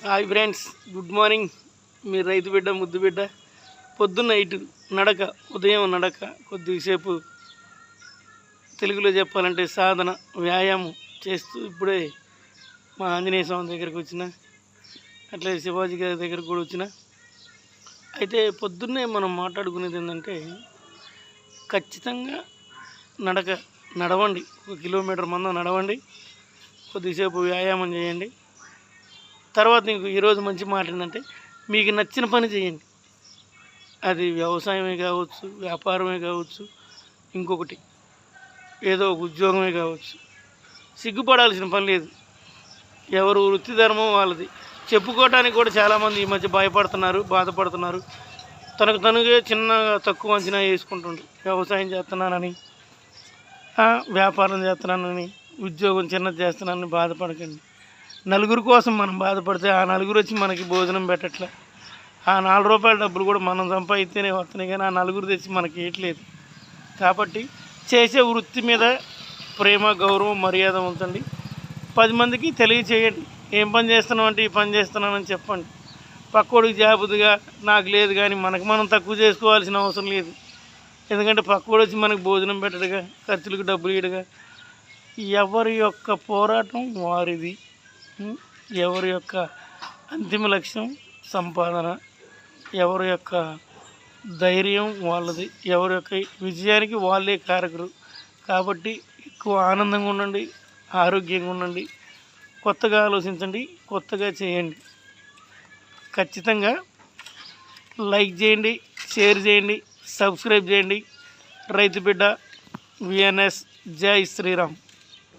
Hi friends, good morning. మీ రైతు బిడ్డ ముద్దు బిడ్డ. పొద్దున్న ఇటు నడక, ఉదయం నడక, కొద్దిసేపు తెలుగులో చెప్పాలంటే సాధన, వ్యాయామం చేస్తూ ఇప్పుడే మా ఆంజనేయ స్వామి దగ్గరికి వచ్చిన, అట్లే శివాజీ గారి దగ్గరకు కూడా వచ్చిన. అయితే పొద్దున్నే మనం మాట్లాడుకునేది ఏంటంటే, ఖచ్చితంగా నడవండి. 1 కిలోమీటర్ మందం నడవండి, కొద్దిసేపు వ్యాయామం చేయండి. తర్వాత మీకు ఈరోజు మంచి మాట ఏంటంటే, మీకు నచ్చిన పని చేయండి. అది వ్యవసాయమే కావచ్చు, వ్యాపారమే కావచ్చు, ఇంకొకటి ఏదో ఒక ఉద్యోగమే కావచ్చు. సిగ్గుపడాల్సిన పని లేదు. ఎవరు వృత్తి ధర్మం వాళ్ళది. చెప్పుకోవటానికి కూడా చాలామంది ఈ మధ్య భయపడుతున్నారు, బాధపడుతున్నారు. తనకు తనుగే చిన్నగా తక్కువ అంచనా వేసుకుంటుండ్రు. వ్యవసాయం చేస్తున్నానని, వ్యాపారం చేస్తున్నానని, ఉద్యోగం చిన్నది చేస్తున్నానని బాధపడకండి. నలుగురు కోసం మనం బాధపడితే ఆ నలుగురు వచ్చి మనకి భోజనం పెట్టట్లే. ఆ 4 రూపాయల డబ్బులు కూడా మనం సంపాదిస్తేనే వస్తున్నాయి, కానీ ఆ నలుగురు తెచ్చి మనకి ఇవ్వట్లేదు. కాబట్టి చేసే వృత్తి మీద ప్రేమ, గౌరవం, మర్యాద ఉంచండి. 10 మందికి తెలియచేయండి. ఏం పని చేస్తున్నావు అంటే, ఈ పని చేస్తున్నానని చెప్పండి. పక్కోడికి జాబుదిగా నాకు లేదు, కానీ మనకు మనం తక్కువ చేసుకోవాల్సిన అవసరం లేదు. ఎందుకంటే పక్కోడు వచ్చి మనకు భోజనం పెట్టడుగా, ఖర్చులకు డబ్బులు ఇయ్యడుగా. ఎవరి యొక్క పోరాటం వారిది. ఎవరి యొక్క అంతిమ లక్ష్యం సంపాదన, ఎవరి యొక్క ధైర్యం వాళ్ళది, ఎవరి యొక్క విజయానికి వాళ్ళే కారకులు. కాబట్టి ఎక్కువ ఆనందంగా ఉండండి, ఆరోగ్యంగా ఉండండి, కొత్తగా ఆలోచించండి, కొత్తగా చేయండి. ఖచ్చితంగా లైక్ చేయండి, షేర్ చేయండి, సబ్స్క్రైబ్ చేయండి. రైతు బిడ్డ విఎన్ఎస్. జై శ్రీరామ్.